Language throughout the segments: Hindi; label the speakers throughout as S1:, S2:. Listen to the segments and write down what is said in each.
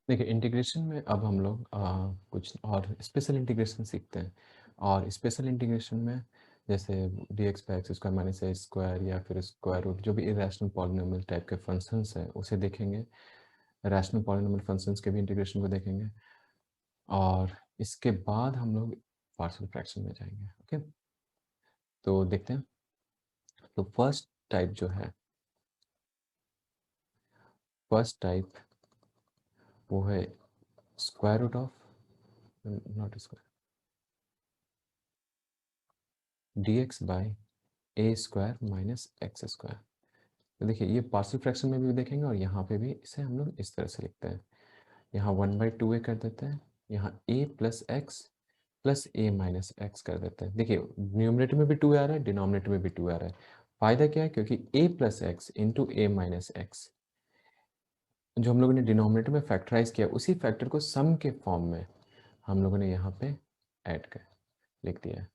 S1: देखिए इंटीग्रेशन में अब हम लोग कुछ और स्पेशल इंटीग्रेशन सीखते हैं। और स्पेशल इंटीग्रेशन में जैसे D x by x square minus a square या फिर स्क्वायर रूट जो भी इरेशनल पॉलिनोमियल टाइप के फंक्शंस हैं उसे देखेंगे। रैशनल पॉलिनोमियल फंक्शंस के भी इंटीग्रेशन को देखेंगे और इसके बाद हम लोग पार्शियल फ्रैक्शन में जाएंगे। ओके, तो देखते हैं। तो फर्स्ट टाइप वो है square root of, not square, d x by a square minus x square. तो देखिए ये पार्शियल फ्रैक्शन में भी देखेंगे और यहाँ पे भी इसे हम लोग इस तरह से लिखते हैं। यहाँ 1/2a कर देते हैं, यहाँ a plus x plus A minus x कर देते हैं। देखिए न्यूमरेटर में भी 2 आ रहा है, डिनोमिनेटर में भी 2 आ रहा है। फायदा क्या है, क्योंकि a plus x into a minus x जो हम लोगों ने डिनोमिनेटर में फैक्टराइज किया उसी फैक्टर को सम के फॉर्म में हम लोगों ने यहाँ पे ऐड कर लिख दिया है।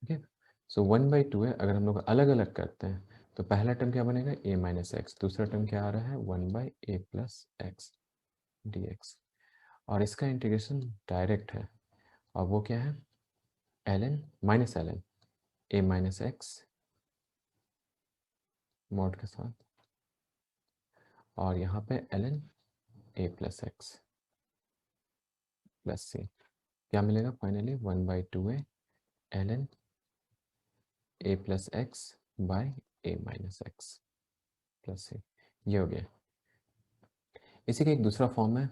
S1: ओके, सो 1/2 है। अगर हम लोग अलग अलग करते हैं तो पहला टर्म क्या बनेगा, a माइनस एक्स, दूसरा टर्म क्या आ रहा है 1/a plus x d x. और इसका इंटीग्रेशन डायरेक्ट है और वो क्या है, ln minus ln a minus x mod के साथ और यहाँ पे ln a plus x plus c. क्या मिलेगा finally 1/2a ln a plus x by a minus x plus c. ये हो गया। इसी का एक दूसरा फॉर्म है,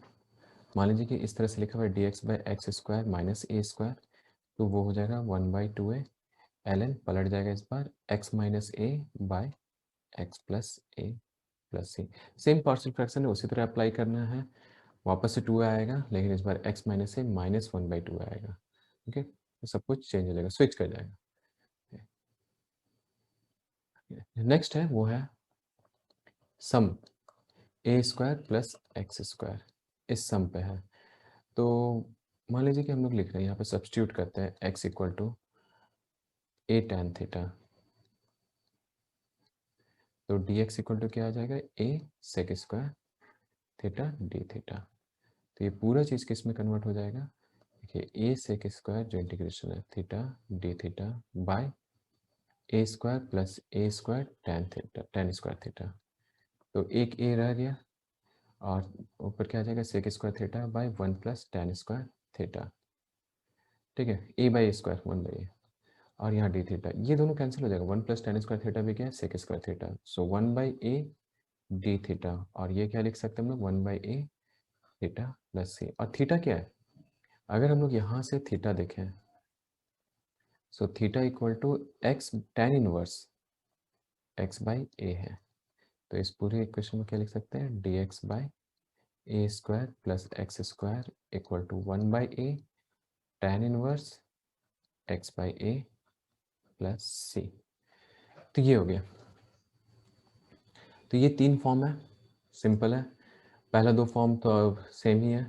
S1: मान लीजिए कि इस तरह से लिखा हुआ है D x by x square minus a square, तो वो हो जाएगा 1/2a ln पलट जाएगा इस बार x minus A bye x plus a plus C. Same partial fraction है, उसी तरह अप्लाई करना है। वापस से 2 आएगा लेकिन इस बार x माइनस ए माइनस 1/2 आएगा। ओके, तो सब कुछ चेंज हो जाएगा, स्विच कर जाएगा। नेक्स्ट है वो है सम ए स्क्वायर प्लस एक्स स्क्वायर, इस सम पे है। तो मान लीजिए कि हम लोग लिख रहे हैं यहाँ पे सब्स्टिट्यूट करते हैं x equal to a tan theta, तो डी एक्स इक्वल टू क्या आ जाएगा, a sec square theta d theta. तो ये पूरा चीज़ किस में कन्वर्ट हो जाएगा, देखिए ए सेक स्क्वायर जो इंटीग्रेशन है theta d theta by a square plus a square tan theta tan square theta. तो एक ए रह गया और ऊपर क्या आ जाएगा sec square theta by 1 plus tan square theta. ठीक है, ए बाई ए स्क्वायर 1/a और यहाँ डी थीटा, ये दोनों कैंसिल हो जाएगा। 1 प्लस टैन स्क्वायर थीटा भी क्या है सेक स्क्वायर थीटा, सो 1/a डी थीटा। और ये क्या लिख सकते हैं हम लोग 1/a थीटा प्लस सी। और थीटा क्या है, अगर हम लोग यहाँ से थीटा देखें, so theta equal to x tan inverse x by a है। तो इस पूरे इक्वेशन में क्या लिख सकते हैं, d x by a square plus x square equal to 1/a tan inverse x by a plus c. तो ये हो गया। तो ये 3 फॉर्म है, सिंपल है। पहला 2 फॉर्म तो सेम ही है,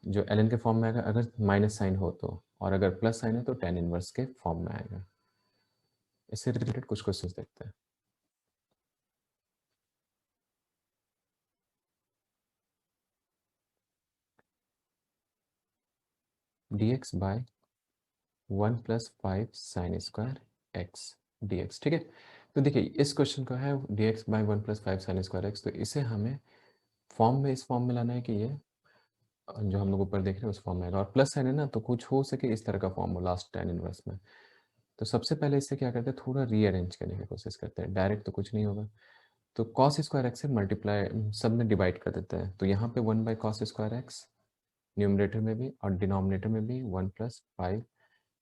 S1: जो ln के फॉर्म में आएगा अगर माइनस साइन हो तो, और अगर प्लस साइन है तो tan इनवर्स के फॉर्म में आएगा। इससे रिलेटेड कुछ क्वेश्चंस देखते हैं। dx by 1 plus 5 sine square x dx। ठीक है, तो देखिए इस क्वेश्चन का है dx by 1 plus 5 sine square x, तो इसे हमें फॉर्म में इस फॉर्म में लाना है कि ये जो हम लोग ऊपर देख रहे हैं उस फॉर्म में आएगा। और प्लस साइन है ना, तो कुछ हो सके इस तरह का फॉर्म हो लास्ट tan इनवर्स में। तो सबसे पहले इससे क्या करते हैं, थोड़ा रीअरेंज करने की कोशिश करते हैं, डायरेक्ट तो कुछ नहीं होगा। तो कॉस स्क्वायर एक्स से मल्टीप्लाई सब में डिवाइड कर देते हैं, तो यहाँ पे 1/cos स्क्वायर एक्स न्यूमरेटर में भी और डिनोमिनेटर में भी 1 plus 5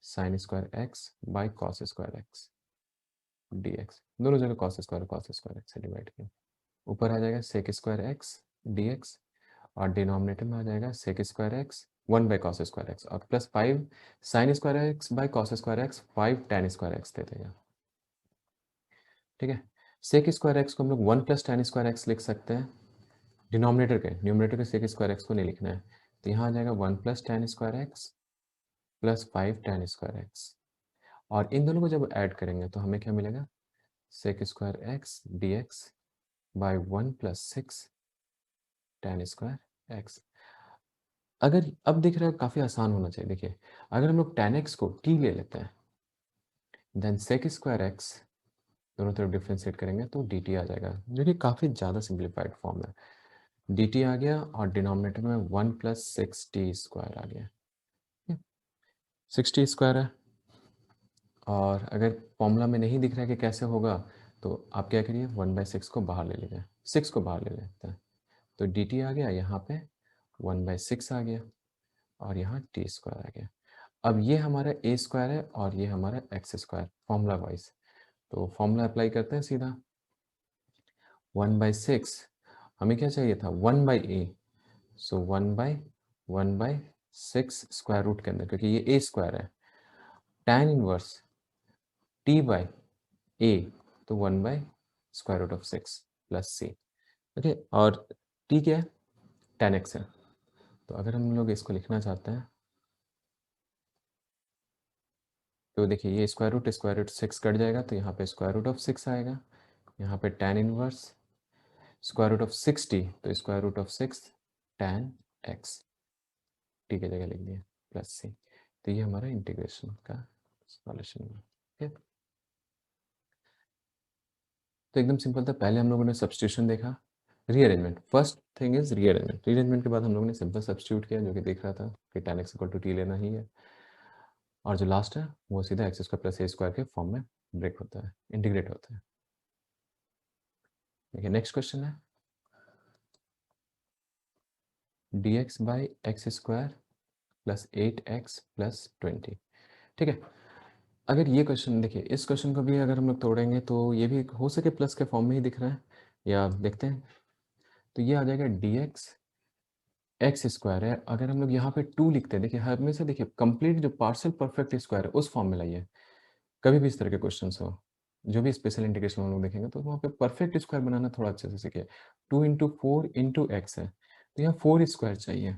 S1: sine square x by cos square x d x. दोनों जगह कॉस स्क्वायर एक्स से डिवाइड किया, ऊपर आ जाएगा sec square x d x और डिनोमिनेटर में आ जाएगा sec square x 1/cos square x और plus 5 sine square x by cos square x 5 tan square x दे देगा। ठीक है, सेक स्क्वायर एक्स को हम लोग 1 प्लस टैन स्क्वायर एक्स लिख सकते हैं, डिनोमिनेटर के न्यूमरेटर के सेक स्क्वायर एक्स को नहीं लिखना है। तो यहाँ आ जाएगा 1 plus tan square x plus 5 tan square x. और इन दोनों को जब ऐड करेंगे तो हमें क्या मिलेगा, sec square x d x by 1 plus 6 tan square x. अगर अब दिख रहा है काफ़ी आसान होना चाहिए। देखिए, अगर हम लोग tan x को t ले लेते हैं, देन sec स्क्वायर x दोनों तरफ डिफरेंशिएट करेंगे तो dt आ जाएगा, जो कि काफ़ी ज़्यादा सिंप्लीफाइड फॉर्म है। dt आ गया और डिनोमिनेटर में 1 प्लस 6t स्क्वायर आ गया। 6t स्क्वायर है, और अगर फॉर्मूला में नहीं दिख रहा है कि कैसे होगा, तो आप क्या करिए, 1/6 को बाहर ले लीजिए, 6 को बाहर ले लेते हैं, तो dt आ गया, यहाँ पे 1/6 आ गया और यहाँ टी स्क्वायर आ गया। अब ये हमारा ए स्क्वायर है और ये हमारा एक्स स्क्वायर फॉर्मूला वाइज, तो फॉर्मूला अप्लाई करते हैं सीधा। 1/6 हमें क्या चाहिए था, 1/a, सो 1/6 स्क्वायर रूट के अंदर, क्योंकि ये ए स्क्वायर है, tan inverse t by a, तो 1/स्क्वायर root of 6 plus c। Okay, और t क्या है, tan x है। तो अगर हम लोग इसको लिखना चाहते हैं तो देखिए, ये स्क्वायर रूट 6 कट जाएगा, तो यहाँ पे स्क्वायर रूट ऑफ 6 आएगा, यहाँ पे tan inverse square root of 6t, तो square root of 6 tan x, t की जगह लिख दिया प्लस c। तो ये हमारा इंटीग्रेशन का सॉल्यूशन है। ठीक है, तो एकदम सिंपल था। पहले हम लोगों ने सब्स्टिट्यूशन देखा, rearrangement, first thing is rearrangement. Rearrangement के बाद हम लोगों ने सिंपल सब्स्टिट्यूट किया, जो कि देख रहा था कि tan x equal to t लेना ही है, और जो लास्ट है वो सीधा x square plus a square के फॉर्म में ब्रेक होता है, इंटीग्रेट होता है। देखिए, नेक्स्ट क्वेश्चन है dx by x square plus 8x plus 20। ठीक है, अगर ये क्वेश्चन देखिए, इस क्वेश्चन को भी अगर हम लोग तोड़ेंगे तो ये भी हो सके प्लस के फॉर्म में ही दिख रहा है, या देखते हैं, तो ये आ जाएगा dx एक्स स्क्वायर है। अगर हम लोग यहाँ पे 2 लिखते हैं, देखिए हमेशा देखिए कंप्लीट जो पार्शियल परफेक्ट स्क्वायर है उस फॉर्म में लाइए, कभी भी इस तरह के क्वेश्चन हो, जो भी स्पेशल इंटीग्रेशन हम लोग देखेंगे तो वहाँ पे परफेक्ट स्क्वायर बनाना थोड़ा अच्छे से सीखिए। 2 इंटू 4 इंटू एक्स है, तो यहाँ 4 स्क्वायर चाहिए,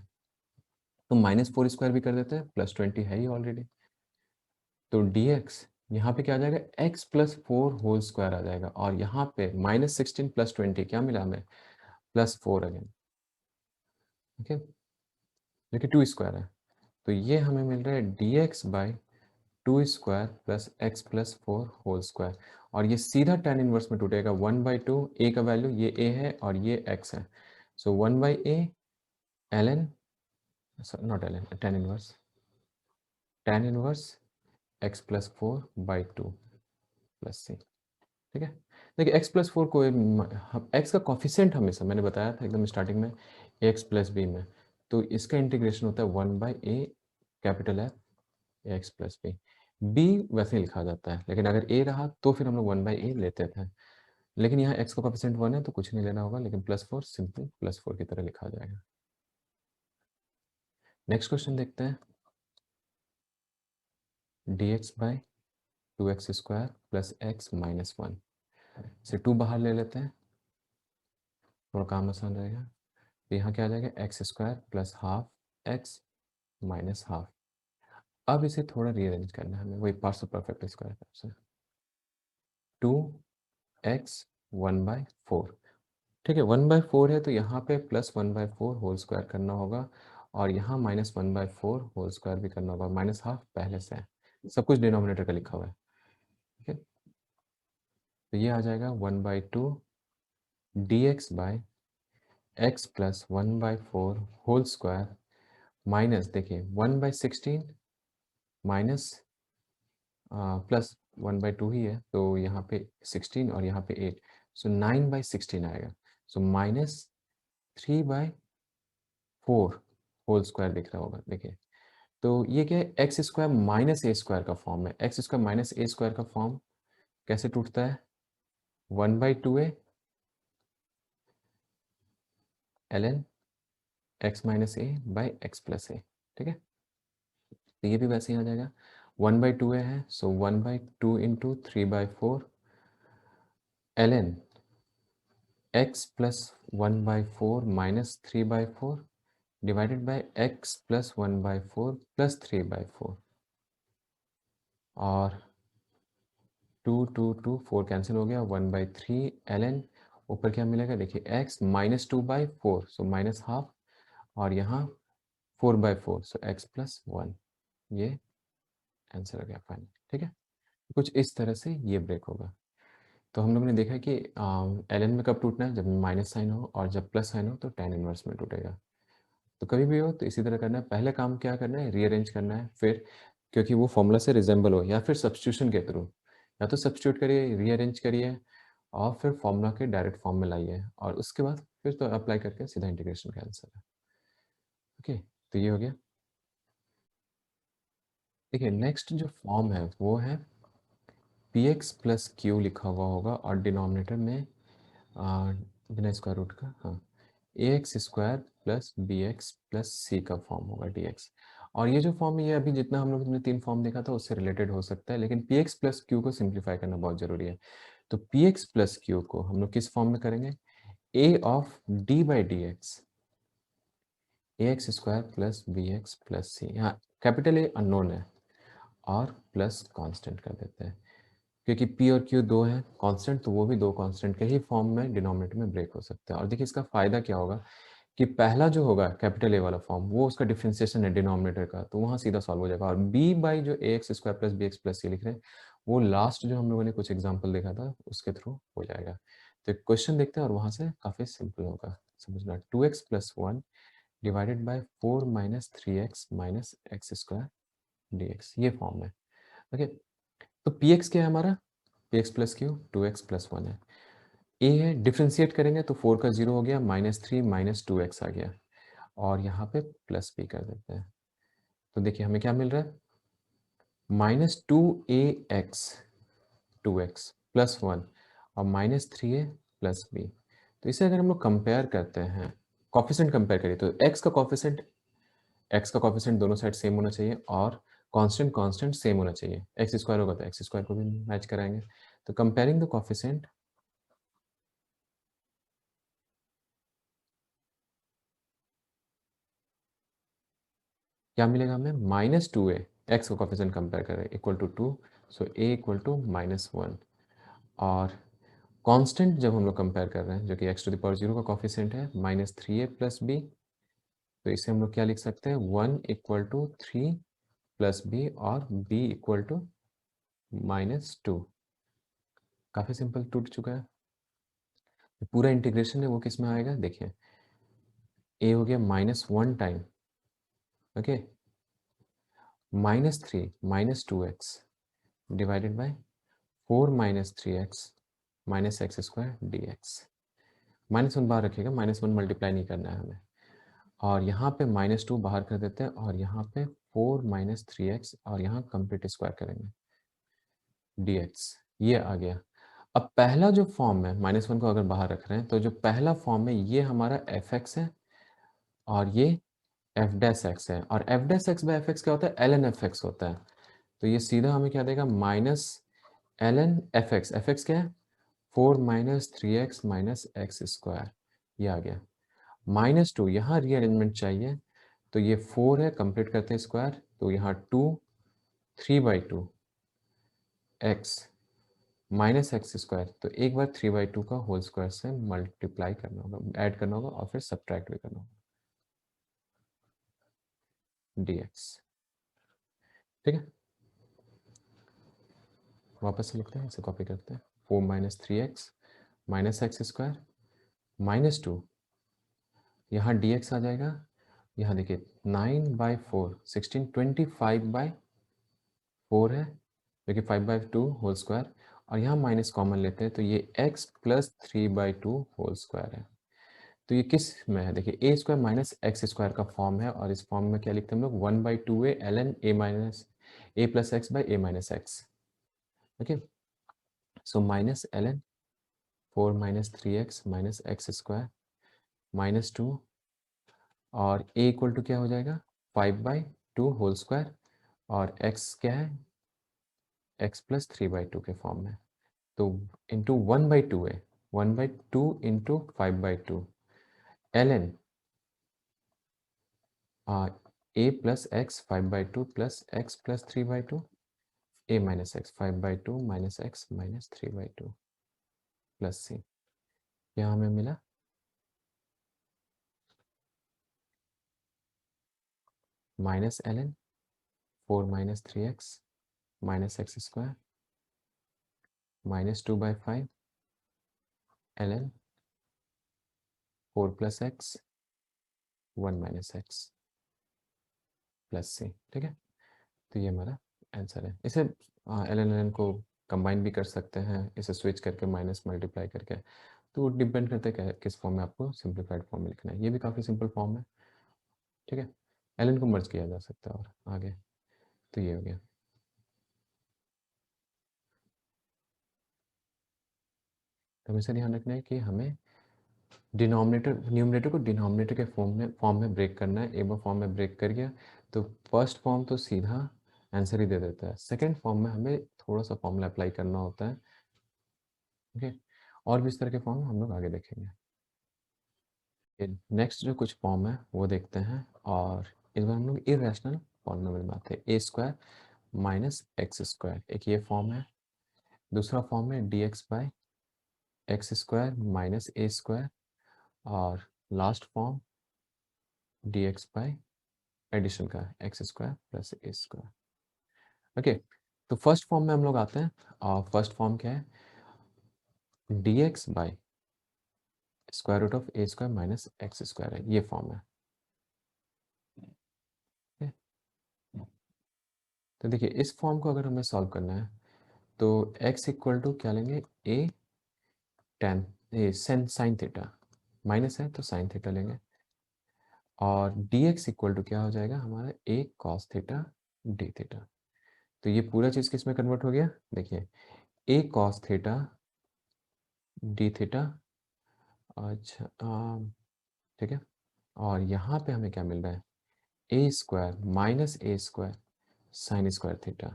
S1: तो -4 स्क्वायर भी कर देते हैं, प्लस 20 है ही ऑलरेडी, तो dx यहाँ पे क्या आ जाएगा, x प्लस 4 होल स्क्वायर आ जाएगा, और यहाँ पे -16 प्लस 20 क्या मिला हमें, +4 अगेन। ठीक है, जो कि 2 स्क्वायर है, तो ये हमें मिल रहा है dx by 2 square plus x plus 4 whole square, और ये सीधा tan इनवर्स में टूटेगा, 1/2, a का वैल्यू ये a है और ये x है, सो 1/a ln, not ln, tan inverse x plus 4/2 plus c। ठीक है, देखिए x प्लस 4 को x का कॉफिशेंट हमेशा मैंने बताया था एकदम स्टार्टिंग में ax प्लस b में, तो इसका इंटीग्रेशन होता है 1/a capital F x plus b, b वैसे ही लिखा जाता है, लेकिन अगर ए रहा तो फिर हम लोग 1/a लेते थे, लेकिन यहाँ x का कोएफिशिएंट 1 है तो कुछ नहीं लेना होगा, लेकिन +4 सिंपल +4 की तरह लिखा जाएगा। नेक्स्ट क्वेश्चन देखते हैं, dx by 2x square plus x minus 1 से 2 बाहर ले लेते हैं, थोड़ा काम आसान रहेगा, तो यहाँ क्या आ जाएगा, x square plus half x minus half. अब इसे थोड़ा रीअरेंज करना है हमें, वही पार्शियल परफेक्ट स्क्वायर से, 2x 1/4। ठीक है, 1/4 है तो यहाँ पे +1/4 होल स्क्वायर करना होगा, और यहाँ -1/4 होल स्क्वायर भी करना होगा, माइनस हाफ पहले से है, सब कुछ डिनोमिनेटर का लिखा हुआ है। ठीक है, तो ये आ जाएगा 1/2 dx by x plus 1/4 whole square, minus देखिए 1/16 माइनस प्लस 1/2 ही है, तो यहाँ पे 16 और यहाँ पे 8, सो 9/16 आएगा, सो -3/4 होल स्क्वायर दिख रहा होगा। देखिए, तो ये क्या है, x square minus a square का फॉर्म है, x square minus a square का फॉर्म कैसे टूटता है, 1/2a ln x minus a by x plus a. ठीक है, तो ये भी वैसे ही आ जाएगा, 1/2a है, सो 1/2 into 3/4 ln x plus 1/4 minus 3/4 divided by x plus 1/4 plus 3/4, और 4 कैंसिल हो गया, 1/3 ln ऊपर क्या मिलेगा, देखिए x -2/4, सो माइनस हाफ, और यहाँ 4/4 सो x प्लस 1, ये आंसर आ गया फाइनल। ठीक है, कुछ इस तरह से ये ब्रेक होगा। तो हम लोगों ने देखा कि ln में कब टूटना है, जब माइनस साइन हो, और जब प्लस साइन हो तो tan इनवर्स में टूटेगा। तो कभी भी हो तो इसी तरह करना है। पहले काम क्या करना है, रीअरेंज करना है, फिर क्योंकि वो फॉर्मूला से रिजेंबल हो, या फिर सब्स्टिट्यूशन के थ्रू, या तो सब्स्टिट्यूट करिए, रीअरेंज करिए, और फिर फॉर्मूला के डायरेक्ट फॉर्म में लाइए, और उसके बाद फिर तो अप्लाई करके सीधा इंटीग्रेशन का आंसर है। ओके, तो ये हो गया। देखिए नेक्स्ट जो फॉर्म है वो है पी एक्स प्लस क्यू लिखा हुआ होगा, और डिनोमिनेटर में बिना स्क्वायर रूट का, हाँ, a x square plus b x plus c का फॉर्म होगा डी एक्स। और ये जो फॉर्म है ये अभी जितना हम लोग ने 3 फॉर्म देखा था उससे रिलेटेड हो सकता है, लेकिन पी एक्स प्लस क्यू को सिंप्लीफाई करना बहुत ज़रूरी है। तो पी एक्स प्लस क्यू को हम लोग किस फॉर्म में करेंगे, a of d by d x, a x square plus b x plus c, यहाँ कैपिटल ए अननोन है, और प्लस कांस्टेंट कर देते हैं, क्योंकि P और Q दो हैं कांस्टेंट, तो वो भी दो कांस्टेंट के ही फॉर्म में डिनोमिनेटर में ब्रेक हो सकते हैं। और देखिए इसका फ़ायदा क्या होगा कि पहला जो होगा कैपिटल ए वाला फॉर्म वो उसका डिफ्रेंसिएशन है डिनोमिनेटर का, तो वहाँ सीधा सॉल्व हो जाएगा। और b बाई जो a x square plus b x plus c लिख रहे हैं, वो लास्ट जो हम लोगों ने कुछ एग्जाम्पल देखा था उसके थ्रू हो जाएगा। तो एक क्वेश्चन देखते हैं और वहाँ से काफ़ी सिंपल होगा समझना। 2x plus 1 divided by 4 minus 3x minus x square d x, ये फॉर्म है। ओके, तो पी एक्स क्या है हमारा, P x plus Q 2x plus 1 है, ए है, डिफ्रेंशिएट करेंगे तो 4 का 0 हो गया, -3 माइनस 2x आ गया, और यहाँ पे प्लस भी कर देते हैं। तो देखिए हमें क्या मिल रहा है, -2ax 2x प्लस 1 और -3a प्लस b। तो इसे अगर हम लोग कंपेयर करते हैं, कॉफिशेंट कंपेयर करिए, तो x का कॉफिशेंट दोनों साइड सेम होना चाहिए, और कांस्टेंट कांस्टेंट सेम होना चाहिए। एक्स स्क्वायर होगा तो एक्स स्क्वायर को भी मैच कराएंगे। तो कंपेयरिंग द कॉफिशेंट, क्या मिलेगा हमें, -2a, एक्स का कॉफिशेंट कंपेयर कर रहे हैं, equal to 2, so a equal to -1। और कांस्टेंट जब हम लोग कंपेयर कर रहे हैं, जो कि x टू द पावर 0 का कॉफिशेंट है, -3a प्लस b, तो इसे हम लोग क्या लिख सकते हैं, 1 इक्वल टू 3 प्लस b, और b इक्वल टू -2। काफ़ी सिंपल टूट चुका है। पूरा इंटीग्रेशन है वो किस में आएगा, देखिए a हो गया -1 time, okay, -3 -2x divided by 4 3x minus x square d x. -1 बाहर रखिएगा, -1 मल्टीप्लाई नहीं करना है हमें, और यहाँ पे -2 बाहर कर देते हैं, और यहाँ पे 4 3x, और यहाँ कंप्लीट स्क्वायर करेंगे dx, ये आ गया। अब पहला जो फॉर्म है, -1 को अगर बाहर रख रहे हैं, तो जो पहला फॉर्म है ये हमारा fx है, और ये एफ डैश एक्स है, और F dash x by F x क्या होता है, एल एन एफ एक्स होता है। तो ये सीधा हमें क्या देगा, minus l n f x क्या है, 4 3x माइनस एक्स स्क्वायर, ये आ गया। -2 यहाँ रीअरेंजमेंट चाहिए, तो ये 4 है, कंप्लीट करते हैं स्क्वायर, तो यहाँ 2 3/2 एक्स माइनस एक्स स्क्वायर, तो एक बार 3/2 का होल स्क्वायर से मल्टीप्लाई करना होगा, ऐड करना होगा, और फिर सब्ट्रैक्ट भी करना होगा dx। ठीक है, वापस से लिखते हैं, इसे कॉपी करते हैं, 4 3x माइनस एक्स स्क्वायर -2, यहाँ dx आ जाएगा, यहाँ देखिए 9/4 16 25/4 है, जो कि 5/2 होल स्क्वायर, और यहाँ माइनस कॉमन लेते हैं, तो ये x प्लस 3/2 होल स्क्वायर है। तो ये किस में है, देखिए a square minus x square का फॉर्म है, और इस फॉर्म में क्या लिखते हैं हम लोग, 1/2a ln a minus a plus x by a minus x. Okay, so minus ln 4 3x minus x square -2, और a इक्वल टू क्या हो जाएगा, 5/2 होल स्क्वायर, और x क्या है, x प्लस 3/2 के फॉर्म में, तो इंटू 1/2 है, 1/2 into 5/2 ln a plus x 5/2 plus x plus 3/2 a minus x 5/2 minus x minus 3/2 plus c, यहाँ हमें मिला minus l n 4 - 3x minus x square -2/5 l n 4 + x 1 - x plus c. ठीक है, तो ये हमारा आंसर है। इसे एल एन को कंबाइन भी कर सकते हैं, इसे स्विच करके माइनस मल्टीप्लाई करके, तो डिपेंड करता है किस फॉर्म में आपको सिंप्लीफाइड फॉर्म में लिखना है। ये भी काफ़ी सिंपल फॉर्म है। ठीक है, एल एन को मर्ज किया जा सकता है। और आगे तो ये हो गया। तो हमेशा ध्यान रखना है कि हमें न्यूमरेटर को डिनोमिनेटर के फॉर्म में ब्रेक करना है। एक बार फॉर्म में ब्रेक कर गया तो फर्स्ट फॉर्म तो सीधा आंसर ही दे देता है, सेकंड फॉर्म में हमें थोड़ा सा फॉर्मूला अप्लाई करना होता है। ओके, और भी इस तरह के फॉर्म हम लोग आगे देखेंगे। नेक्स्ट जो कुछ फॉर्म है वो देखते हैं, और इस बार हम लोग इरेशनल पॉलिनोमियल में आते हैं। a² - x², एक ये फॉर्म है। दूसरा फॉर्म है dx/x² - a², और लास्ट फॉर्म dx/ एडिशन का x² + a²। ओके, तो फर्स्ट फॉर्म में हम लोग आते हैं, और फर्स्ट फॉर्म क्या है, dx/√(a² - x² है, ये फॉर्म है। ठीक है? तो देखिए, इस फॉर्म को अगर हमें सॉल्व करना है तो x = क्या लेंगे, साइन थीटा, माइनस है तो साइन थीटा लेंगे, और dx = क्या हो जाएगा हमारा, a cos theta d theta. तो ये पूरा चीज़ किस में कन्वर्ट हो गया, देखिए a cos theta d theta. अच्छा, ठीक है, और यहाँ पे हमें क्या मिल रहा है, a² - a² sign square theta.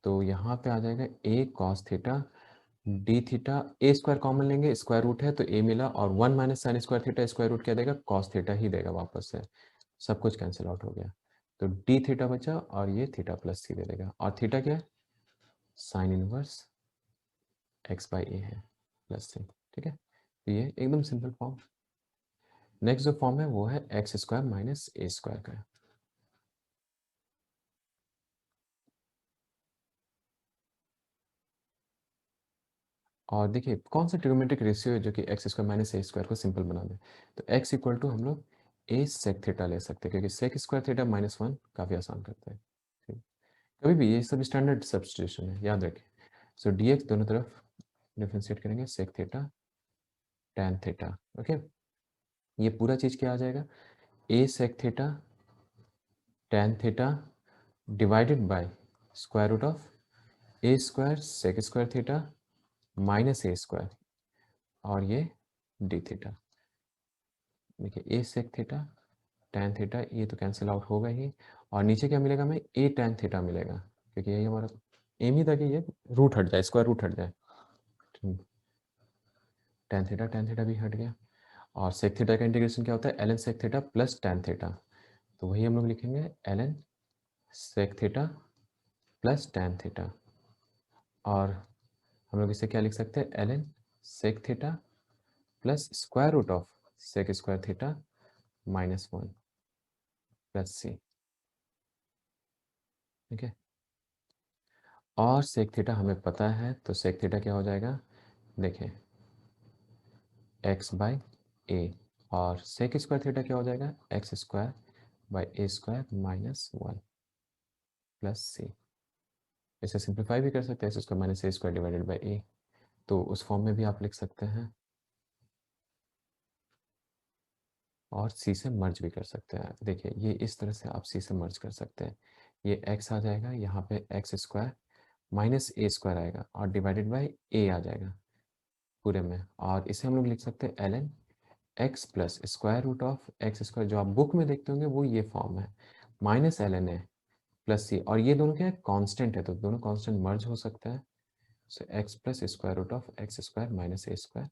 S1: तो यहाँ पे आ जाएगा a cos theta d theta, a square common लेंगे, स्क्वायर रूट है तो a मिला, और 1 - sine square theta square root क्या देगा, cos थीटा ही देगा वापस से। सब कुछ कैंसिल आउट हो गया, तो d थीटा बचा, और ये थीटा प्लस सी दे देगा, और थीटा क्या है, साइन इनवर्स x/a है प्लस सी। ठीक है, तो ये एकदम सिंपल फॉर्म। नेक्स्ट जो फॉर्म है वो है x² - a² का। और देखिए कौन सा ट्रिग्नोमेट्रिक रेशियो है जो कि x² - a² को सिंपल बना दे। तो x = हम लोग a sec थीटा ले सकते हैं, क्योंकि sec² थीटा -1 काफ़ी आसान करता है। ठीक, कभी भी ये सब स्टैंडर्ड सब्स्टिट्यूशन है, याद रखें। सो dx दोनों तरफ डिफ्रेंशिएट करेंगे, sec theta tan theta. Okay, ये पूरा चीज़ क्या आ जाएगा, a sec theta tan theta divided bye √(a² sec² theta -a², और ये d थीटा। देखिए a sec theta tan theta, ये तो कैंसिल आउट होगा ही, और नीचे क्या मिलेगा हमें, a tan थीटा मिलेगा, क्योंकि यही हमारा एम ही था कि ये रूट हट जाए, स्क्वायर रूट हट जाए। tan थीटा भी हट गया, और sec थीटा का इंटीग्रेशन क्या होता है, ln sec theta plus tan theta. तो वही हम लोग लिखेंगे ln sec theta plus tan theta, और हम लोग इसे क्या लिख सकते हैं, ln sec theta plus square root of sec² theta -1 plus c. ठीक है, और sec थीटा हमें पता है, तो sec थीटा क्या हो जाएगा, देखें x/a, और sec² थीटा क्या हो जाएगा, x²/a² -1 प्लस सी। इसे सिंप्लीफाई भी कर सकते हैं, x² - a² divided by a, तो उस फॉर्म में भी आप लिख सकते हैं, और c से मर्ज भी कर सकते हैं। देखिए ये इस तरह से आप c से मर्ज कर सकते हैं, ये x आ जाएगा, यहाँ पे x² -a² आएगा, और डिवाइडेड बाई a आ जाएगा पूरे में, और इसे हम लोग लिख सकते हैं ln x plus square root of x², जो आप बुक में देखते होंगे वो ये फॉर्म है, minus ln a plus c, और ये दोनों क्या है, कांस्टेंट है, तो दोनों कांस्टेंट मर्ज हो सकता है। So x plus square root of x² - a²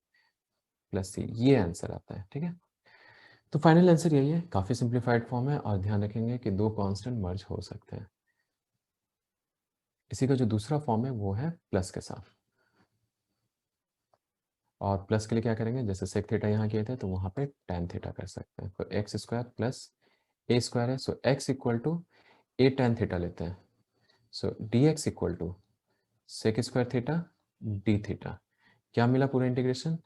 S1: plus c, ये आंसर आता है। ठीक है, तो फाइनल आंसर यही है, काफ़ी सिंप्लीफाइड फॉर्म है, और ध्यान रखेंगे कि दो कांस्टेंट मर्ज हो सकते हैं। इसी का जो दूसरा फॉर्म है वो है प्लस के साथ, और प्लस के लिए क्या करेंगे, जैसे सेक थीटा यहाँ किए थे तो वहाँ पे tan थीटा कर सकते हैं, तो x² प्लस ए स्क्वायर है, so x equal to a tan theta लेते हैं, so d x equal to sec square theta d theta. क्या मिला पूरा integration,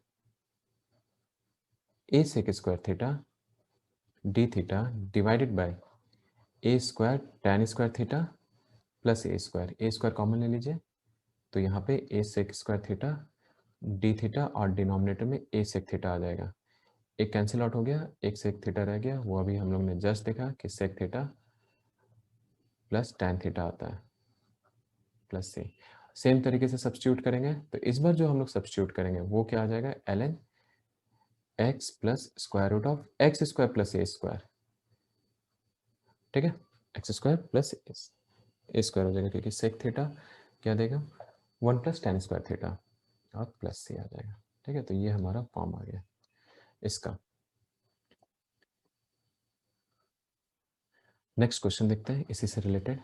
S1: a sec square theta d theta divided by a square tan square theta plus a square common ले लीजिए, तो यहाँ पे a sec square theta d theta और डिनोमिनेटर में ए सेक थीटा आ जाएगा, एक कैंसिल आउट हो गया, एक सेक थीटा रह गया, वो अभी हम लोग ने जस्ट देखा कि sec theta plus tan theta आता है प्लस सी। सेम तरीके से सब्स्टिट्यूट करेंगे, तो इस बार जो हम लोग सब्स्टिट्यूट करेंगे वो क्या आ जाएगा, l n x plus square root of x square plus a square, ठीक है, x square plus a square हो जाएगा, क्योंकि सेक थीटा क्या देगा, one plus tan square theta और प्लस सी आ जाएगा, ठीक है। तो ये हमारा फॉर्म आ गया इसका। नेक्स्ट क्वेश्चन देखते हैं इसी से related.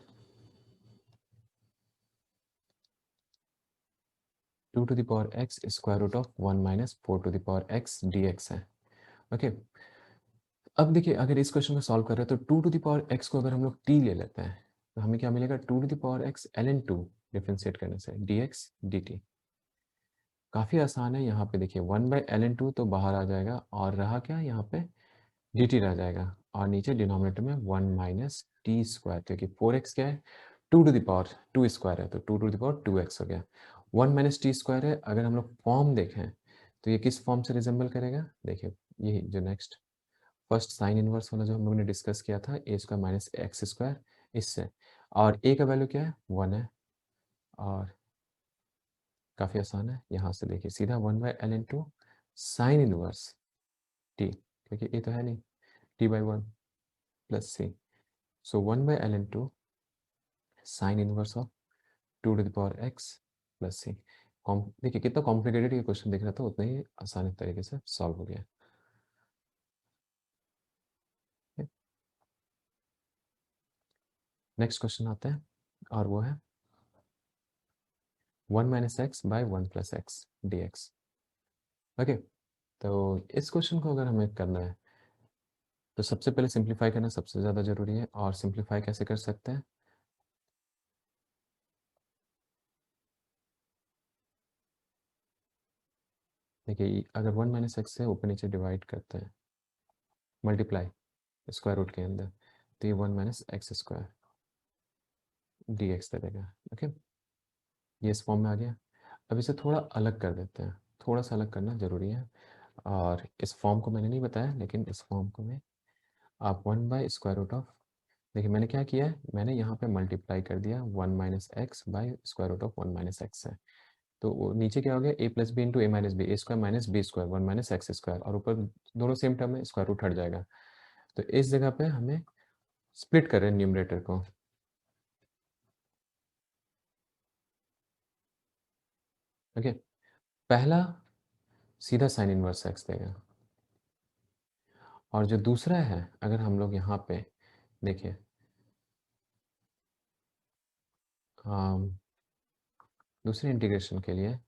S1: 2 to the power x square root of 1 minus 4 to the power x dx है, ओके। अब देखिए अगर इस क्वेश्चन को सॉल्व कर रहे हैं तो 2 to the power x को अगर हम लोग t ले लेते हैं तो हमें क्या मिलेगा, 2 to the power x ln 2 differentiate करने से dx dt। काफ़ी आसान है, यहाँ पे देखिए 1 बाई ln 2 तो बाहर आ जाएगा और रहा क्या यहाँ पे dt रह जाएगा, और नीचे डिनोमिनेटर में 1 माइनस टी स्क्वायर, क्योंकि 4x क्या है, 2 टू द पावर 2 स्क्वायर है, तो 2 टू द पावर 2x हो गया। 1 माइनस टी स्क्वायर है, अगर हम लोग फॉर्म देखें तो ये किस फॉर्म से रिजेंबल करेगा, देखिए यही जो नेक्स्ट फर्स्ट साइन इनवर्स वाला जो हम लोग ने डिस्कस किया था, ए स्क्वायर माइनस एक्स स्क्वायर, इससे, और ए का वैल्यू क्या है, 1 है, और काफ़ी आसान है, यहाँ से देखिए सीधा 1 by l n two sine inverse t, क्योंकि ए तो है नहीं, t by 1 plus c, so 1 by l n two sine inverse of 2 to the power x plus c. देखिए कितना कॉम्प्लिकेटेड ये क्वेश्चन दिख रहा था, उतना ही आसानी तरीके से सॉल्व हो गया। नेक्स्ट क्वेश्चन आते हैं और वो है 1 minus x by 1 plus x d x, okay. तो इस क्वेश्चन को अगर हमें करना है तो सबसे पहले सिंप्लीफाई करना सबसे ज़्यादा ज़रूरी है, और सिंप्लीफाई कैसे कर सकते हैं, देखिए अगर 1 माइनस एक्स से ऊपर नीचे डिवाइड करते हैं, मल्टीप्लाई स्क्वायर रूट के अंदर, तो ये 1 minus x square d x दे देगा, ओके। ये इस फॉर्म में आ गया। अब इसे थोड़ा अलग कर देते हैं, थोड़ा सा अलग करना ज़रूरी है, और इस फॉर्म को मैंने नहीं बताया, लेकिन इस फॉर्म को मैं आप 1 बाई स्क्वायर रूट ऑफ, देखिए मैंने क्या किया है, मैंने यहाँ पे मल्टीप्लाई कर दिया 1 minus x by square root of 1 minus x है, तो वो नीचे क्या हो गया, a plus b into a minus b, a square minus b square 1 minus x square, और ऊपर दोनों सेम टर्म में स्क्वायर रूट हट जाएगा, तो इस जगह पे हमें स्प्लिट कर रहे हैं न्यूमरेटर को, ओके। पहला सीधा साइन इनवर्स एक्स देगा, और जो दूसरा है अगर हम लोग यहाँ पे देखिए दूसरे इंटीग्रेशन के लिए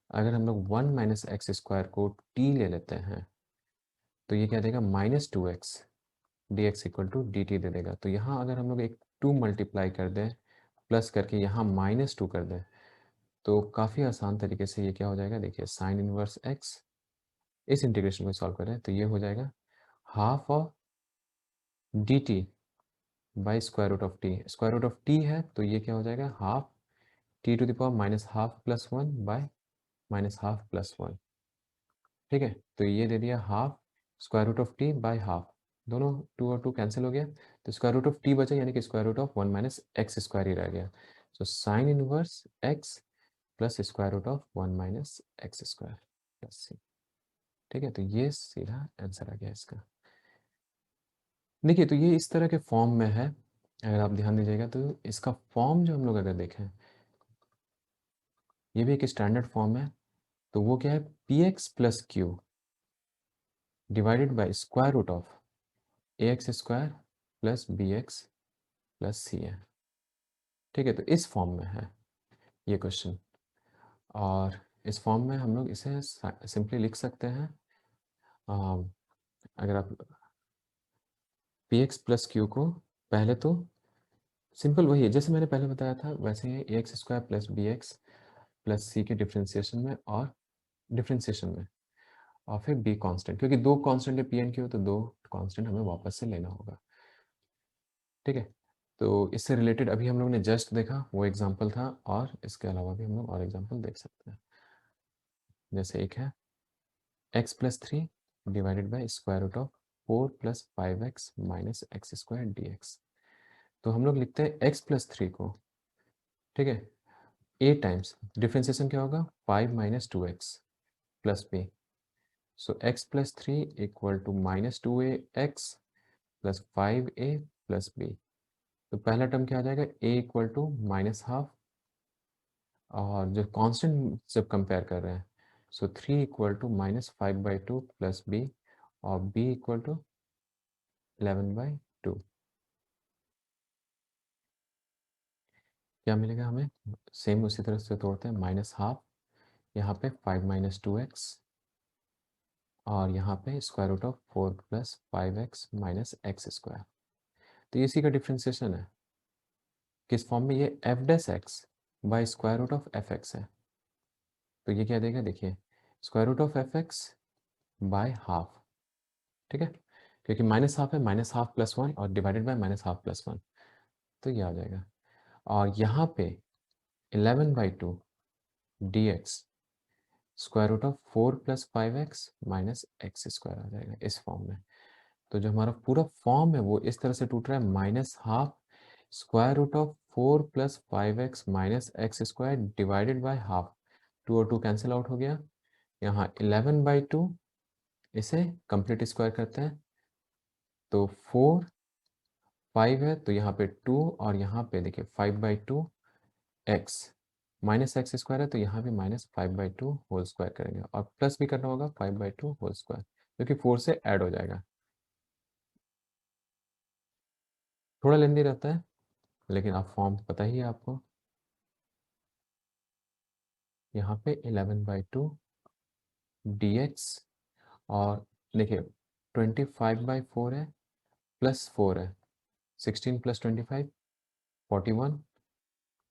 S1: अगर हम लोग 1 माइनस एक्स स्क्वायर को टी ले लेते हैं तो ये क्या देगा, minus 2x d x equal to d t दे देगा। तो यहाँ अगर हम लोग एक 2 मल्टीप्लाई कर दें प्लस करके यहाँ माइनस 2 कर दें तो काफ़ी आसान तरीके से ये क्या हो जाएगा, देखिए साइन इनवर्स x, इस इंटीग्रेशन को सॉल्व करें तो ये हो जाएगा half of d t by square root of t, square root of t है तो ये क्या हो जाएगा, half t to the power minus half plus 1 by minus half plus 1, ठीक है। तो ये दे दिया half square root of t by half, दोनों 2 और 2 कैंसिल हो गया, तो स्क्वायर रूट ऑफ टी बचा, यानी कि square root of 1 minus x square ही रह गया, so sine inverse x plus square root of 1 minus x square plus c, ठीक है। तो ये सीधा आंसर आ गया इसका। देखिए तो ये इस तरह के फॉर्म में है, अगर आप ध्यान दीजिएगा तो इसका फॉर्म जो हम लोग अगर देखें, ये भी एक स्टैंडर्ड फॉर्म है, तो वो क्या है, p x plus q divided by square root of a x square plus b x plus c है, ठीक है। तो इस फॉर्म में है ये क्वेश्चन, और इस फॉर्म में हम लोग इसे सिंपली लिख सकते हैं, अगर आप पी एक्स प्लस क्यू को पहले तो सिंपल वही है जैसे मैंने पहले बताया था, वैसे ही a x square plus b x plus c के डिफ्रेंसिएशन में और डिफ्रेंसिएशन में और फिर बी कांस्टेंट, क्योंकि दो कांस्टेंट है पी एंड क्यू, तो दो कांस्टेंट हमें वापस से लेना होगा। ठीक है, तो इससे रिलेटेड अभी हम लोग ने जस्ट देखा वो एग्जांपल था, और इसके अलावा भी हम लोग और एग्जांपल देख सकते हैं। जैसे एक है x plus three divided by square root of 4 + 5x minus x square d. तो हम लोग लिखते हैं x प्लस थ्री को, ठीक है, a टाइम्स डिफ्रेंसिएशन क्या होगा 5 minus 2x plus b। So x plus three equal to minus 2ax plus 5a plus b। तो पहला टर्म क्या आ जाएगा, a equal to minus half, और जो कांस्टेंट जब कंपेयर कर रहे हैं, so 3 equal to -5/2 plus b, और b इक्वल टू 11/2। क्या मिलेगा हमें, सेम उसी तरह से तोड़ते हैं, माइनस हाफ, यहाँ पे 5 माइनस 2x, और यहाँ पे square root of 4 + 5x minus x square. तो ये इसी का डिफ्रेंसिएशन है, किस फॉर्म में, ये f dash x by square root of f x है। तो ये क्या देगा, देखिए square root of f x by half, ठीक है, क्योंकि माइनस हाफ है, माइनस हाफ प्लस वन और divided by minus half plus one, तो ये आ जाएगा। और यहाँ पे 11/2 d x square root of 4 + 5x minus x square आ जाएगा इस फॉर्म में। तो जो हमारा पूरा फॉर्म है वो इस तरह से टूट रहा है, minus half square root of 4 + 5x minus x square divided by half, 2 और 2 कैंसिल आउट हो गया, यहाँ 11/2, इसे कंप्लीट स्क्वायर करते हैं तो 4 5 है, तो यहाँ पे 2, और यहाँ पे देखिए 5/2 एक्स माइनस एक्स स्क्वायर है, तो यहाँ भी -5/2 होल स्क्वायर करेंगे, और प्लस भी करना होगा 5/2 होल स्क्वायर, जो कि 4 से ऐड हो जाएगा। थोड़ा लेंदी रहता है, लेकिन आप फॉर्म पता ही है आपको। यहाँ पे 11/2 dx, और देखिए 25/4 है प्लस 4 है, 16 + 25 41,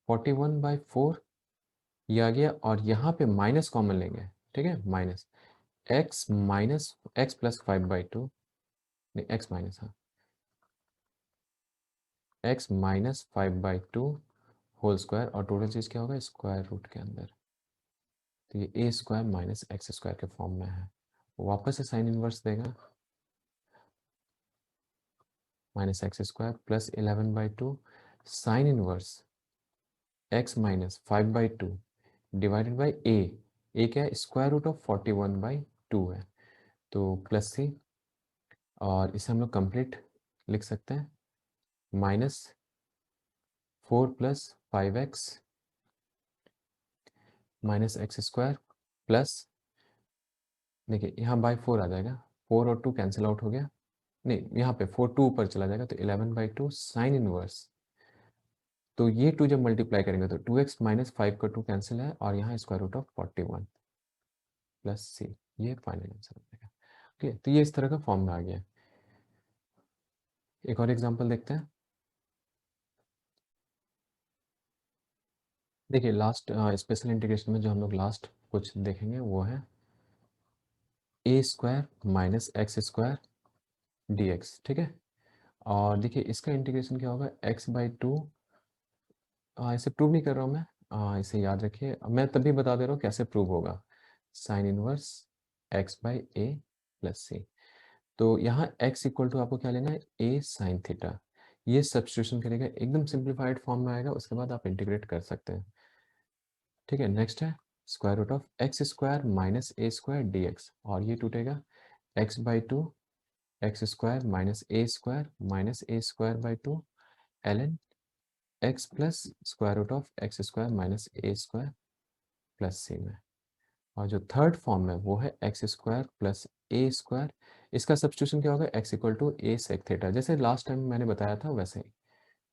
S1: 41/4 ये आ गया, और यहाँ पे माइनस कॉमन लेंगे, ठीक है, माइनस x प्लस 5/2, नहीं x माइनस, हाँ x माइनस 5/2 होल स्क्वायर, और टोटल चीज़ क्या होगा स्क्वायर रूट के अंदर, तो ये a square minus x square के फॉर्म में है, वापस से साइन इनवर्स देगा, minus x square plus 11/2 sine inverse x minus 5/2 divided by a क्या है स्क्वायर रूट ऑफ 41/2 है, तो प्लस सी, और इसे हम लोग कंप्लीट लिख सकते हैं, -4 + 5x minus x square plus, देखिए यहाँ बाई 4 आ जाएगा, 4 और 2 कैंसिल आउट हो गया, नहीं यहाँ पे 4 2 ऊपर चला जाएगा, तो 11/2 साइन इनवर्स, तो ये 2 जब मल्टीप्लाई करेंगे तो 2x माइनस 5 का 2 कैंसिल है, और यहाँ square root of 41 plus c, ये फाइनल आंसर हो जाएगा। ओके, तो ये इस तरह का फॉर्म में आ गया। एक और एग्जांपल देखते हैं। देखिए लास्ट स्पेशल इंटीग्रेशन में जो हम लोग लास्ट कुछ देखेंगे वो है a square minus x square d x, ठीक है, और देखिए इसका इंटीग्रेशन क्या होगा x/2, इसे प्रूव नहीं कर रहा हूँ मैं, इसे याद रखिए, मैं तभी बता दे रहा हूँ कैसे प्रूव होगा, sine inverse x/a plus c. तो यहाँ x इक्वल टू आपको क्या लेना है a साइन थीटा, ये सब्स्टिट्यूशन करेगा, एकदम सिंप्लीफाइड फॉर्म में आएगा, उसके बाद आप इंटीग्रेट कर सकते हैं। ठीक है, नेक्स्ट है square root of x square minus a square d x, और ये टूटेगा x/2 x square minus a square by two ln x plus square root of x square minus a square plus c में, और जो थर्ड फॉर्म है वो है x square plus a square, इसका सब्स्टिट्यूशन क्या होगा x equal to a sec theta, जैसे लास्ट टाइम मैंने बताया था वैसे ही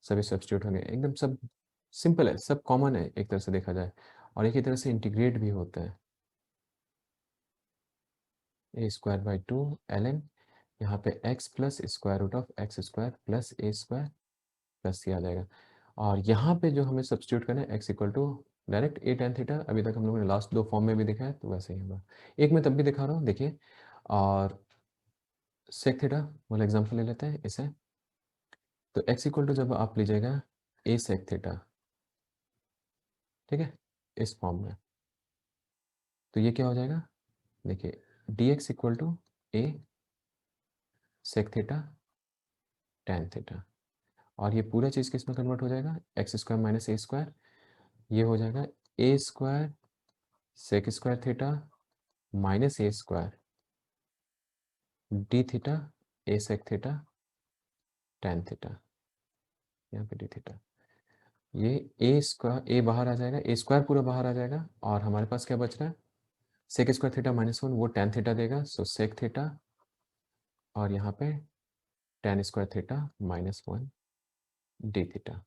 S1: सभी सब्स्टिट्यूट होंगे, एकदम सब सिंपल है, सब कॉमन है एक तरह से देखा जाए, और एक ही तरह से इंटीग्रेट भी होते हैं, a square by two ln यहाँ पे x plus square root of x square plus a square plus c आ जाएगा। और यहाँ पे जो हमें सब्स्टिट्यूट करना है x equal to direct a tan theta, अभी तक हम लोगों ने लास्ट 2 फॉर्म में भी देखा है तो वैसे ही होगा। एक मैं तब भी दिखा रहा हूँ देखिए, और सेक थीटा वाला एग्जांपल ले लेते हैं इसे। तो x इक्वल टू जब आप लीजिएगा ए सेक थीटा, ठीक है, इस फॉर्म में, तो ये क्या हो जाएगा, देखिए dx equal to a sec theta tan theta, और ये पूरा चीज़ किस में कन्वर्ट हो जाएगा, x square minus a square, ये हो जाएगा a square sec square theta minus a square d theta a sec theta tan theta, यहाँ पे डी थीटा, ये ए स्क्वायर, ए बाहर आ जाएगा, ए स्क्वायर पूरा बाहर आ जाएगा, और हमारे पास क्या बच रहा है, सेक स्क्वायर थीटा माइनस 1 वो tan थीटा देगा, सो सेक थीटा, और यहाँ पे tan square theta minus 1 D theta.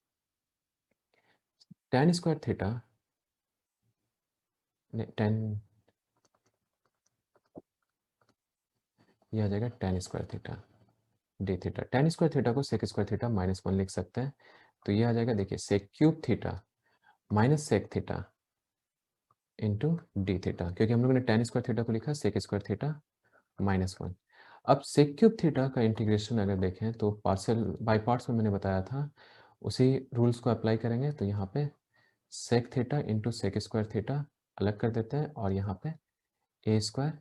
S1: tan square theta tan, ये आ जाएगा tan square theta d theta. tan square theta को सेक स्क्वायर थीटा माइनस 1 लिख सकते हैं, तो ये आ जाएगा देखिए sec cube theta minus sec theta into d theta, क्योंकि हम लोगों ने tan स्क्वायर थीटा को लिखा सेक स्क्वायर थीटा माइनस 1। अब सेक क्यूब थीटा का इंटीग्रेशन अगर देखें तो पार्शियल बाय पार्ट्स में मैंने बताया था, उसी रूल्स को अप्लाई करेंगे, तो यहाँ पे sec theta into sec square theta अलग कर देते हैं, और यहाँ पे a square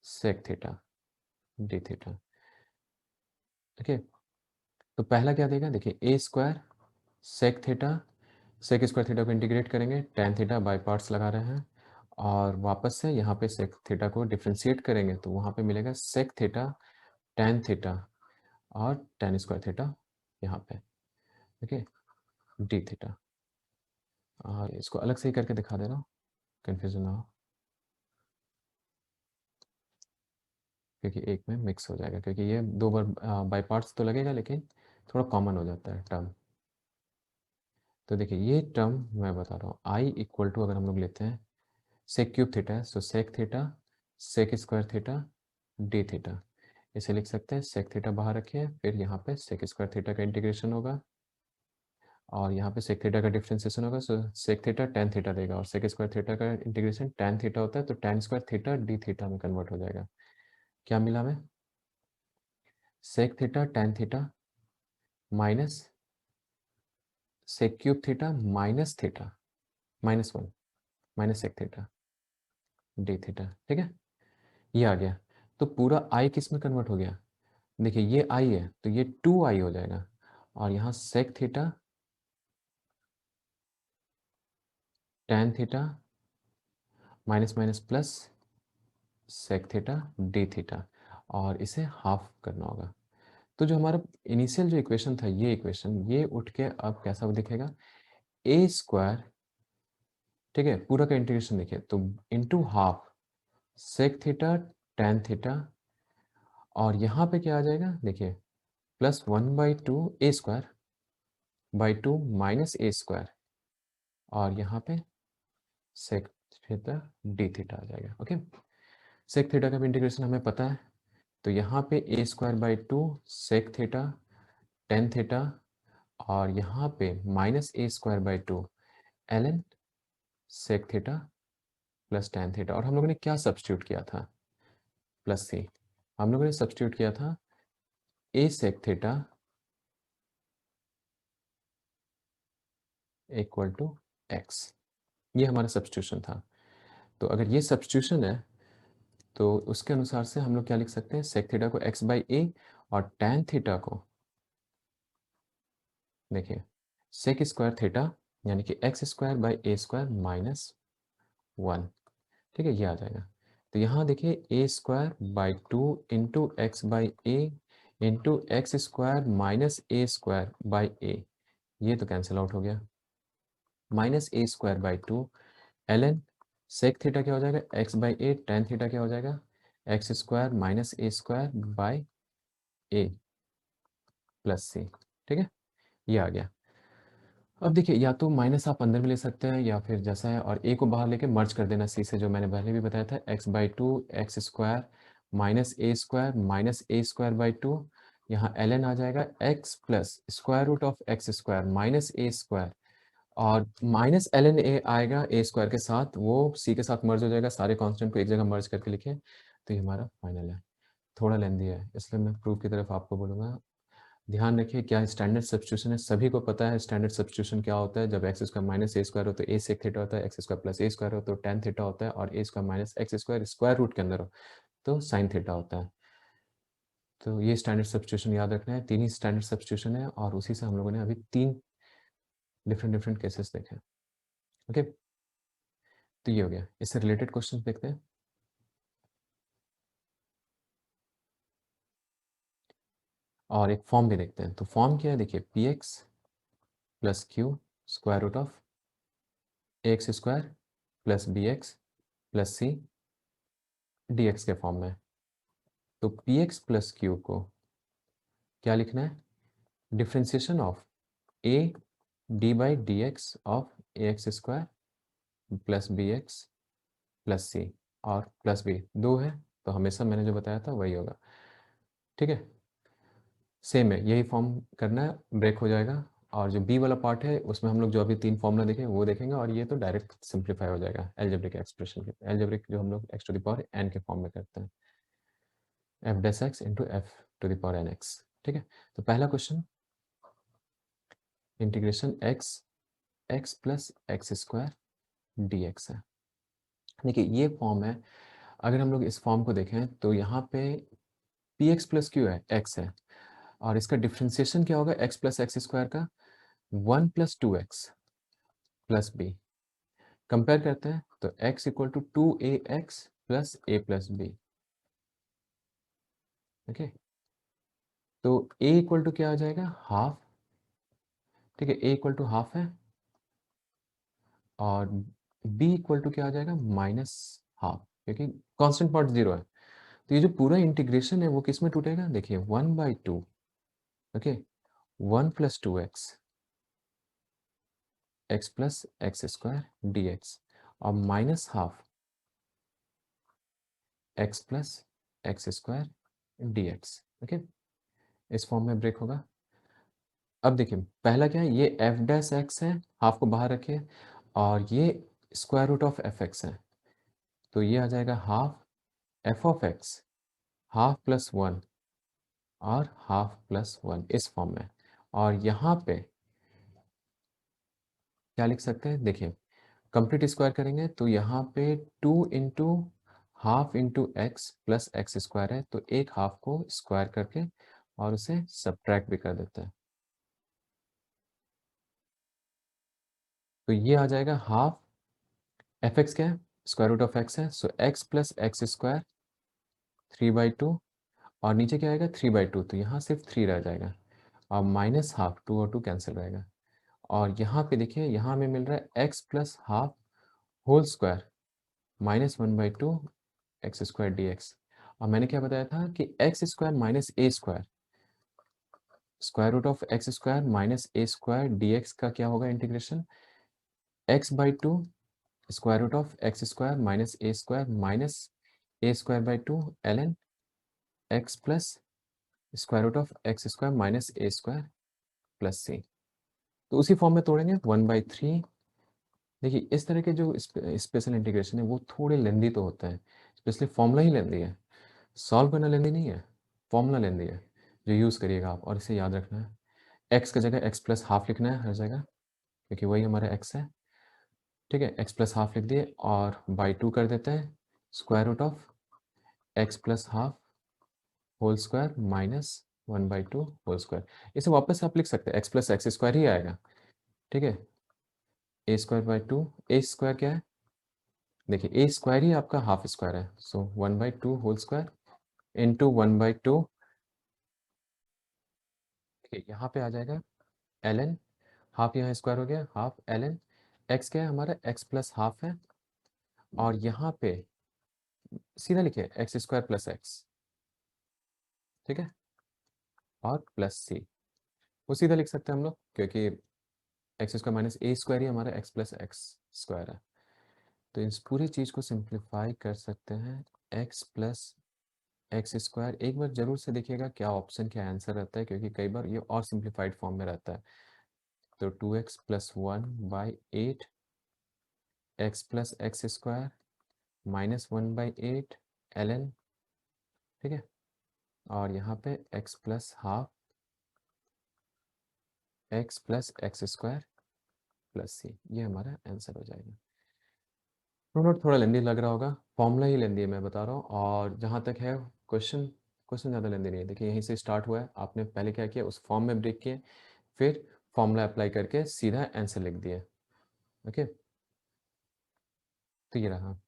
S1: sec theta d theta, ठीक है। तो पहला क्या देगा, देखिए a square sec theta, sec square theta को इंटीग्रेट करेंगे, tan थीटा बाय पार्ट्स लगा रहे हैं, और वापस से यहाँ पे सेक थीटा को डिफ्रेंशिएट करेंगे तो वहाँ पे मिलेगा सेक थीटा tan थीटा और tan स्क्वायर थीटा यहाँ पे, ठीक है, डी थीटा। और इसको अलग से ही करके दिखा दे रहा हूँ, कन्फ्यूजन ना हो, क्योंकि एक में मिक्स हो जाएगा, क्योंकि ये 2 बार बाय पार्ट्स तो लगेगा लेकिन थोड़ा कॉमन हो जाता है टर्म। तो देखिए ये टर्म मैं बता रहा हूँ, आई इक्वल टू अगर हम लोग लेते हैं सेक क्यूब थीटा है, so sec theta sec square theta d theta, इसे लिख सकते हैं सेक थीटा बाहर रखिए, फिर यहाँ पे सेक स्क्वायर थीटा का इंटीग्रेशन होगा, और यहाँ पे सेक थीटा का डिफ्रेंसिएशन होगा, so sec theta tan theta देगा, और सेक स्क्वायर थीटा का इंटीग्रेशन tan थीटा होता है, तो tan square theta d theta में कन्वर्ट हो जाएगा। क्या मिला हमें, sec theta tan theta minus sec cube theta minus 1 minus sec theta d theta, ठीक है, ये आ गया। तो पूरा आई किस में कन्वर्ट हो गया, देखिए ये आई है तो ये 2i हो जाएगा, और यहाँ sec theta tan theta minus minus plus sec theta d theta, और इसे हाफ करना होगा। तो जो हमारा इनिशियल जो इक्वेशन था, ये इक्वेशन ये उठ के अब कैसा दिखेगा, ए स्क्वायर, ठीक है, पूरा का इंटीग्रेशन देखिए तो into half sec theta tan theta, और यहाँ पे क्या आ जाएगा देखिए plus 1/2 a square by 2 minus a square, और यहाँ पे सेक थीटा डी थीटा आ जाएगा। ओके, सेक थीटा का भी इंटीग्रेशन हमें पता है, तो यहाँ पे a square by 2 sec theta tan theta, और यहाँ पे minus a square by 2 ln sec theta plus tan theta, और हम लोगों ने क्या सब्स्टिट्यूट किया था, प्लस सी, हम लोगों ने सब्स्टिट्यूट किया था a sec theta equal to x, ये हमारा सब्स्टिट्यूशन था। तो अगर ये सब्स्टिट्यूशन है तो उसके अनुसार से हम लोग क्या लिख सकते हैं, सेक थीटा को एक्स बाई ए, और tan थीटा को देखिए सेक स्क्वायर थीटा यानी कि x square by a square minus 1, ठीक है, ये आ जाएगा। तो यहाँ देखिए a square by 2 into x by a into x square minus a square by a, ये तो कैंसिल आउट हो गया, minus a square by 2 ln sec theta क्या हो जाएगा, x by a, tan theta क्या हो जाएगा, x square minus a square by a plus c, ठीक है, ये आ गया। अब देखिए या तो माइनस आप अंदर में ले सकते हैं या फिर जैसा है, और ए को बाहर लेके मर्ज कर देना सी से, जो मैंने पहले भी बताया था, x by 2 x square minus a square by two, यहाँ ln आ जाएगा x plus square root of x square minus a square, और माइनस ln a आएगा ए स्क्वायर के साथ, वो c के साथ मर्ज हो जाएगा, सारे कांस्टेंट को एक जगह मर्ज करके लिखे, तो ये हमारा फाइनल है। थोड़ा लेंदी है, इसलिए मैं प्रूफ की तरफ आपको बोलूँगा। ध्यान रखिए क्या स्टैंडर्ड सब्स्टिट्यूशन है, सभी को पता है स्टैंडर्ड सब्स्टिट्यूशन क्या होता है। जब x square minus a square हो तो ए सेक थीटा होता है, x square plus a square हो तो टेन थीटा होता है, और a square minus x square square root के अंदर हो तो साइन थीटा होता है। तो ये स्टैंडर्ड सब्स्टिट्यूशन याद रखना है, तीन ही स्टैंडर्ड सब्स्टिट्यूशन है, और उसी से हम लोगों ने अभी तीन डिफरेंट केसेस देखे। ओके, तो ये हो गया। इससे रिलेटेड क्वेश्चन देखते हैं। और एक फॉर्म भी देखते हैं। तो फॉर्म क्या है, देखिए p x plus q square root of a x square plus b x plus c d x के फॉर्म में। तो पी एक्स प्लस क्यू को क्या लिखना है, differentiation of a d by d x of a x square plus b x plus c, और प्लस बी दो है तो हमेशा मैंने जो बताया था वही होगा। ठीक है, सेम है, यही फॉर्म करना है, ब्रेक हो जाएगा। और जो बी वाला पार्ट है उसमें हम लोग जो अभी तीन फॉर्मूला देखें वो देखेंगे, और ये तो डायरेक्ट सिंप्लीफाई हो जाएगा एल्जेब्रिक एक्सप्रेशन के, एल्जेब्रिक जो हम लोग x to the power n के फॉर्म में करते हैं, f dash x into f to the power n x. ठीक है, तो पहला question integration x x plus x square d x है। देखिए ये फॉर्म है, अगर हम लोग इस फॉर्म को देखें तो यहाँ पे पी एक्स प्लस क्यू है, एक्स है, और इसका डिफ्रेंसिएशन क्या होगा एक्स प्लस एक्स स्क्वायर का, one plus two x plus b. Compare करते हैं तो x equal to two a x plus a plus b. Okay, तो a इक्वल टू क्या आ जाएगा, हाफ। ठीक है, a इक्वल टू हाफ है, और b इक्वल टू क्या आ जाएगा, माइनस हाफ, क्योंकि कांस्टेंट पार्ट जीरो है। तो ये जो पूरा इंटीग्रेशन है वो किस में टूटेगा, देखिए one by two, okay, one plus two x x plus x square d x, और minus half x plus x square d x. Okay, इस फॉर्म में ब्रेक होगा। अब देखिए पहला क्या है, ये एफ डैश एक्स है, हाफ को बाहर रखिए, और ये square root of f x है, तो ये आ जाएगा half f of x, half plus one और हाफ प्लस वन इस फॉर्म में। और यहाँ पे क्या लिख सकते हैं, देखिए कंप्लीट स्क्वायर करेंगे तो यहाँ पे two into half into x plus x square है, तो एक हाफ को स्क्वायर करके और उसे सब्ट्रैक्ट भी कर देते हैं, तो ये आ जाएगा हाफ एफ एक्स क्या है, स्क्वायर रूट ऑफ एक्स है, so x plus x square three by two, और नीचे क्या आएगा थ्री बाई टू, तो यहाँ सिर्फ थ्री रह जाएगा, और माइनस हाफ, टू और टू कैंसिल रहेगा। और यहाँ पे देखिए यहाँ हमें मिल रहा है x plus half whole square minus one by two x square d x. और मैंने क्या बताया था कि x square minus a square, square root of x square minus a square d x का क्या होगा integration, x by two square root of x square minus a square by two l n x plus square root of x square minus a square plus c. तो उसी फॉर्म में तोड़ेंगे वन बाई थ्री। देखिए इस तरह के जो स्पेशल इंटीग्रेशन है वो थोड़े लेंदी तो होते हैं, स्पेशली फॉर्मूला ही लेंदी है, सॉल्व करना लेंदी नहीं है, फॉर्मूला लेंदी है जो यूज़ करिएगा आप, और इसे याद रखना है। एक्स की जगह एक्स प्लस हाफ लिखना है हर जगह, क्योंकि वही हमारा एक्स है। ठीक है, एक्स प्लस हाफ लिख दिए और बाई टू कर देते हैं, square root of x plus half whole square minus one by two whole square. इसे वापस आप लिख सकते हैं एक्स प्लस एक्स स्क्वायर ही आएगा। ठीक है, a square by two, a square क्या है, देखिए ए स्क्वायर ही आपका हाफ स्क्वायर है, so one by two whole square into one by two. यहाँ पे आ जाएगा एल एन, हाफ यहाँ स्क्वायर हो गया, हाफ एल एन, एक्स क्या है हमारा एक्स प्लस हाफ है, और यहाँ पे सीधा लिखे एक्स स्क्वायर प्लस एक्स। ठीक है, और प्लस सी, वो सीधा लिख सकते हैं हम लोग, क्योंकि x square minus a square ही हमारा एक्स प्लस एक्स स्क्वायर है। तो इस पूरी चीज़ को सिंप्लीफाई कर सकते हैं, एक्स प्लस एक्स स्क्वायर, एक बार जरूर से देखिएगा क्या ऑप्शन क्या आंसर रहता है, क्योंकि कई बार ये और सिंप्लीफाइड फॉर्म में रहता है। तो 2x+1/8 x plus x square -1/8 ln, ठीक है। और यहाँ पे x+½ x plus x square plus c, ये हमारा आंसर हो जाएगा। नोट थोड़ा लेंदी लग रहा होगा, फॉर्मूला ही लेंदी है मैं बता रहा हूँ। और जहाँ तक है क्वेश्चन, क्वेश्चन ज़्यादा लेंदी नहीं है। देखिए यहीं से स्टार्ट हुआ है, आपने पहले क्या किया, उस फॉर्म में ब्रेक किए, फिर फॉर्मूला अप्लाई करके सीधा आंसर लिख दिए। ओके, तो ये रहा।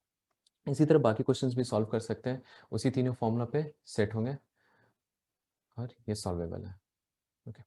S1: इसी तरह बाकी क्वेश्चंस भी सॉल्व कर सकते हैं, उसी तीनों फॉर्मूला पे सेट होंगे और ये सॉल्वेबल है। ओके।